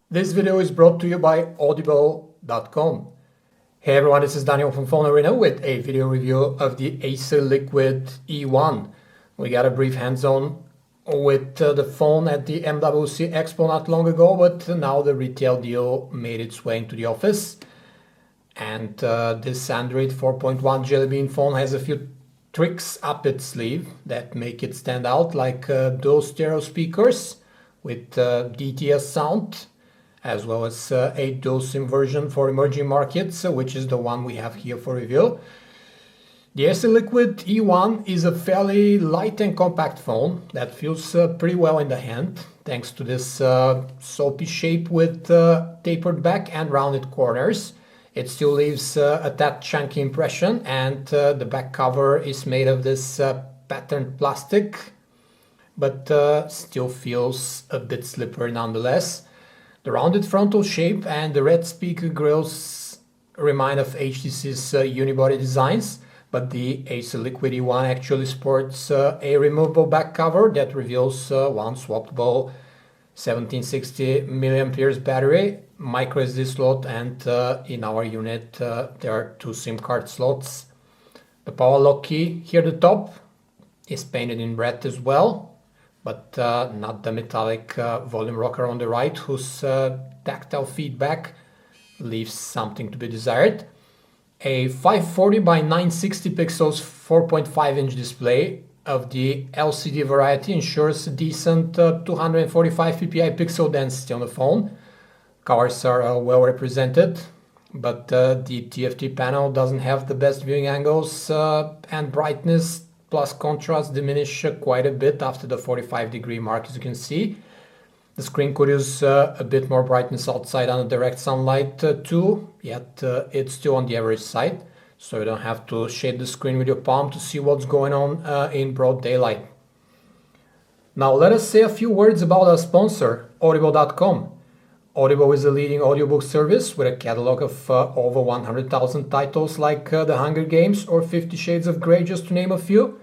This video is brought to you by Audible.com. Hey everyone, this is Daniel from Phone Arena with a video review of the Acer Liquid E1. We got a brief hands-on with the phone at the MWC Expo not long ago, but now the retail deal made its way into the office. And this Android 4.1 Jelly Bean phone has a few tricks up its sleeve that make it stand out, like dual stereo speakers with DTS sound, as well as a dual SIM version for emerging markets, which is the one we have here for review. The Acer Liquid E1 is a fairly light and compact phone that feels pretty well in the hand, thanks to this soapy shape with tapered back and rounded corners. It still leaves a tad chunky impression, and the back cover is made of this patterned plastic, but still feels a bit slippery nonetheless. The rounded frontal shape and the red speaker grills remind of HTC's unibody designs, but the Acer Liquid E1 actually sports a removable back cover that reveals one swappable 1760 mAh battery, micro SD slot, and in our unit there are two SIM card slots. The power lock key here at the top is painted in red as well, but not the metallic volume rocker on the right, whose tactile feedback leaves something to be desired. A 540 by 960 pixels 4.5-inch display of the LCD variety ensures a decent 245 ppi pixel density on the phone. Colors are well represented, but the TFT panel doesn't have the best viewing angles, and brightness plus contrast diminish quite a bit after the 45-degree mark, as you can see. The screen could use a bit more brightness outside under direct sunlight too, yet it's still on the average side, so you don't have to shade the screen with your palm to see what's going on in broad daylight. Now let us say a few words about our sponsor, Audible.com. Audible is a leading audiobook service with a catalog of over 100,000 titles like The Hunger Games or 50 Shades of Grey, just to name a few.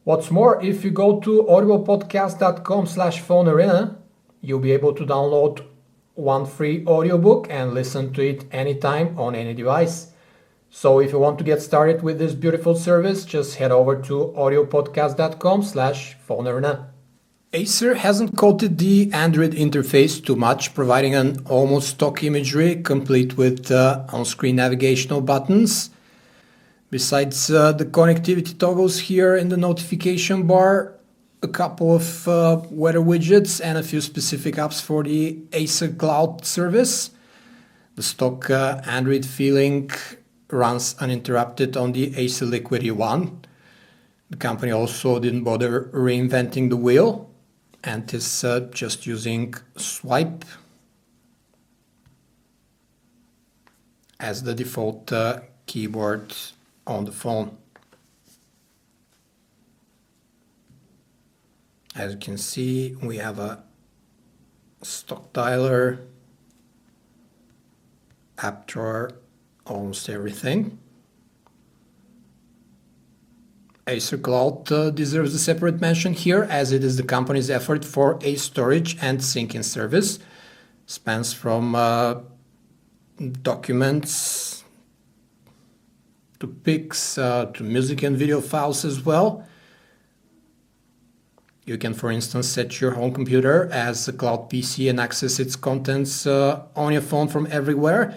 What's more, if you go to audiblepodcast.com/phonearena, you'll be able to download one free audiobook and listen to it anytime on any device. So if you want to get started with this beautiful service, just head over to audiblepodcast.com/phonearena. Acer hasn't coated the Android interface too much, providing an almost stock imagery complete with on-screen navigational buttons. Besides the connectivity toggles here in the notification bar, a couple of weather widgets and a few specific apps for the Acer Cloud service. The stock Android feeling runs uninterrupted on the Acer Liquid E1. The company also didn't bother reinventing the wheel and is just using swipe as the default keyboard on the phone. As you can see, we have a stock dialer, app drawer, almost everything. Acer Cloud deserves a separate mention here, as it is the company's effort for a storage and syncing service. Spans from documents to pics to music and video files as well. You can, for instance, set your home computer as a cloud PC and access its contents on your phone from everywhere.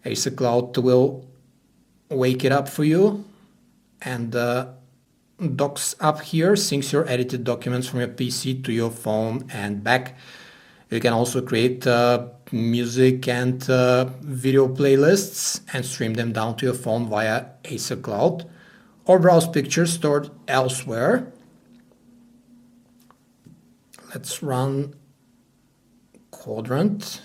Acer Cloud will wake it up for you, and Docs up here syncs your edited documents from your PC to your phone and back. You can also create music and video playlists and stream them down to your phone via Acer Cloud, or browse pictures stored elsewhere. Let's run Quadrant.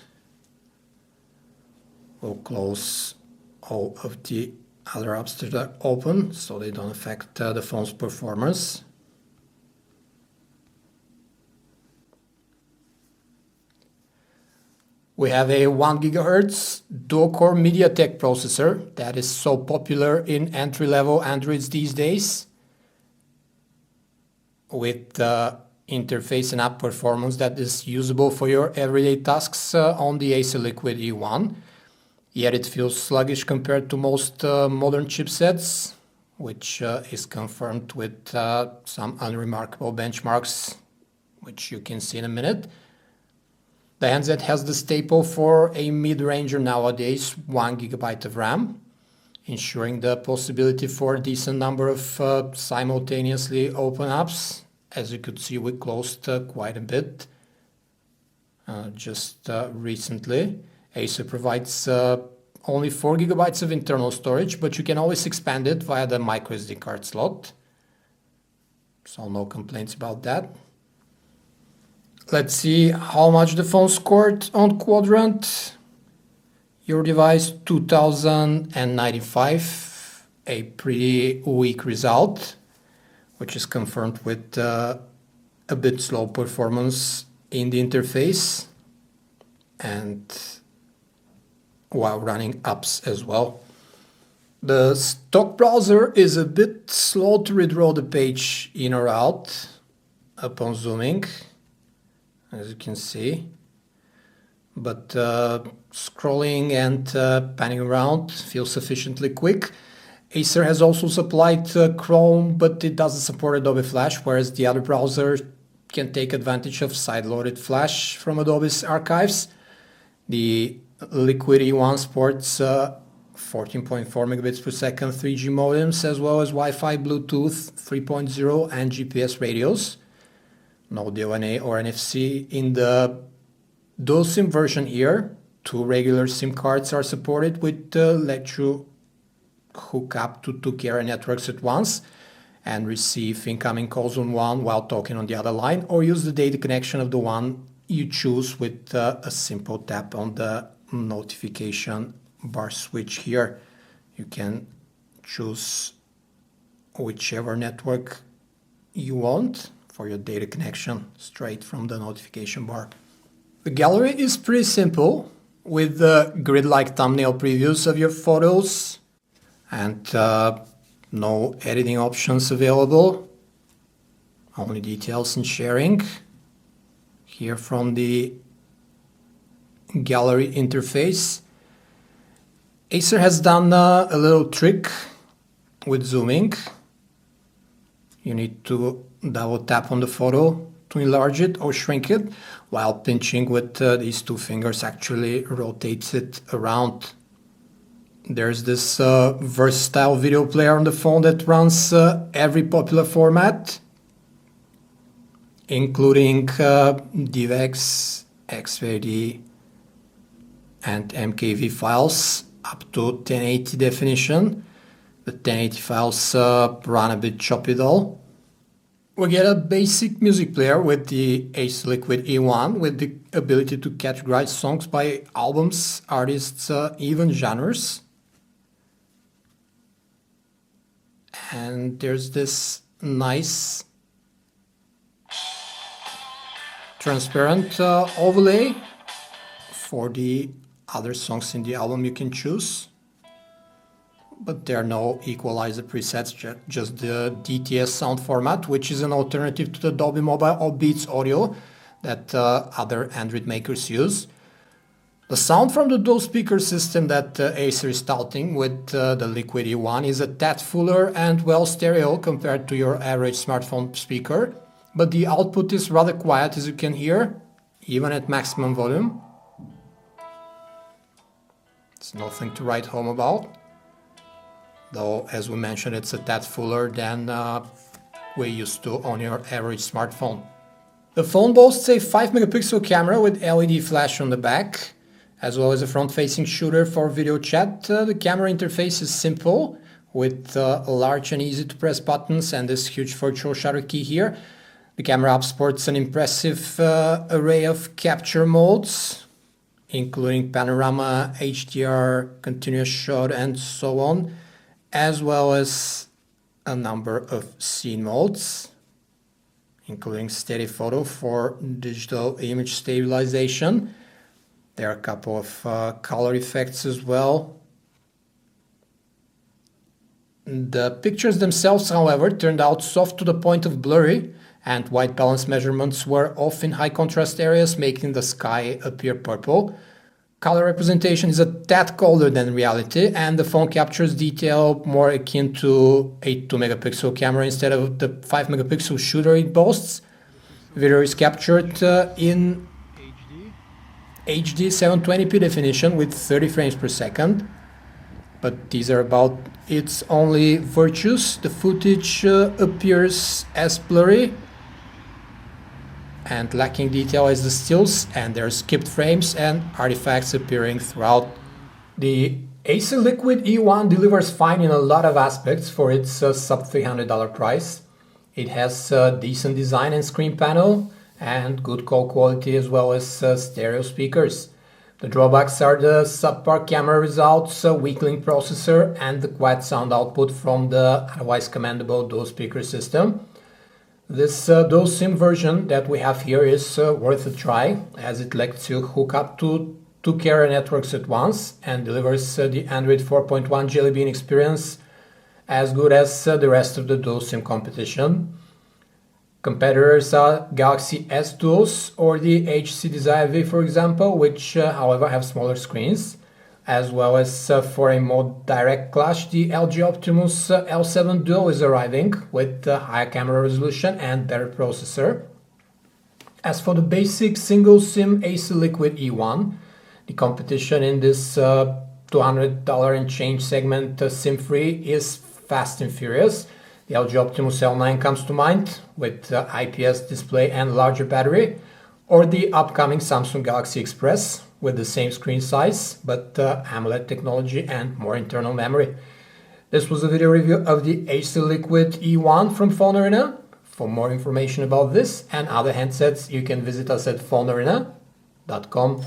We'll close all of the other apps that are open so they don't affect the phone's performance. We have a 1 GHz dual-core MediaTek processor that is so popular in entry-level Androids these days, with interface and app performance that is usable for your everyday tasks on the Acer Liquid E1, yet it feels sluggish compared to most modern chipsets, which is confirmed with some unremarkable benchmarks, which you can see in a minute. The handset has the staple for a mid-ranger nowadays, 1 GB of RAM, ensuring the possibility for a decent number of simultaneously open apps. As you could see, we closed quite a bit just recently. Acer provides only 4 GB of internal storage, but you can always expand it via the microSD card slot. So no complaints about that. Let's see how much the phone scored on Quadrant. Your device 2095, a pretty weak result, which is confirmed with a bit slow performance in the interface and while running apps as well. The stock browser is a bit slow to redraw the page in or out upon zooming, as you can see, but scrolling and panning around feels sufficiently quick. Acer has also supplied Chrome, but it doesn't support Adobe Flash, whereas the other browser can take advantage of side-loaded Flash from Adobe's archives. The Liquid E1 sports 14.4 megabits per second 3G modems, as well as Wi-Fi, Bluetooth 3.0 and GPS radios. No DLNA or NFC in the dual SIM version here. 2 regular SIM cards are supported, which let you hook up to 2 carrier networks at once and receive incoming calls on one while talking on the other line, or use the data connection of the one you choose with a simple tap on the notification bar switch here. You can choose whichever network you want for your data connection straight from the notification bar. The gallery is pretty simple, with grid-like thumbnail previews of your photos and no editing options available, only details and sharing. Here from the gallery interface, Acer has done a little trick with zooming. You need to double tap on the photo to enlarge it or shrink it, while pinching with these 2 fingers actually rotates it around. There's this versatile video player on the phone that runs every popular format, including DivX, XVD, and MKV files up to 1080 definition. The 1080 files run a bit choppy though. We get a basic music player with the Acer Liquid E1 with the ability to categorize songs by albums, artists, even genres. And there's this nice transparent overlay for the other songs in the album you can choose. But there are no equalizer presets, just the DTS sound format, which is an alternative to the Dolby Mobile or Beats Audio that other Android makers use. The sound from the dual speaker system that Acer is touting with the Liquid E1 is a tad fuller and well stereo compared to your average smartphone speaker, but the output is rather quiet, as you can hear, even at maximum volume. It's nothing to write home about, though as we mentioned, it's a tad fuller than we're used to on your average smartphone. The phone boasts a 5 megapixel camera with LED flash on the back, as well as a front-facing shooter for video chat. The camera interface is simple, with large and easy to press buttons and this huge virtual shutter key here. The camera app sports an impressive array of capture modes, including panorama, HDR, continuous shot, and so on, as well as a number of scene modes, including steady photo for digital image stabilization. There are a couple of color effects as well. The pictures themselves, however, turned out soft to the point of blurry, and white balance measurements were off in high contrast areas, making the sky appear purple. Color representation is a tad colder than reality, and the phone captures detail more akin to a 2 megapixel camera instead of the 5 megapixel shooter it boasts. Video is captured in HD 720p definition with 30 frames per second. But these are about its only virtues. The footage appears as blurry and lacking detail as the stills, and there are skipped frames and artifacts appearing throughout. The Acer Liquid E1 delivers fine in a lot of aspects for its sub $300 price. It has a decent design and screen panel and good call quality as well as stereo speakers. The drawbacks are the subpar camera results, weakling processor, and the quiet sound output from the otherwise commendable dual speaker system. This dual SIM version that we have here is worth a try, as it lets you hook up to 2 carrier networks at once and delivers the Android 4.1 Jelly Bean experience as good as the rest of the dual SIM competition. Competitors are Galaxy S Duos or the HTC Desire V, for example, which however have smaller screens, as well as for a more direct clash, the LG Optimus L7 Duo is arriving with higher camera resolution and better processor. As for the basic single SIM Acer Liquid E1, the competition in this $200 and change segment SIM-free is fast and furious. The LG Optimus L9 comes to mind with IPS display and larger battery, or the upcoming Samsung Galaxy Express with the same screen size but AMOLED technology and more internal memory. This was a video review of the Acer Liquid E1 from Phone Arena. For more information about this and other handsets, you can visit us at phonearena.com.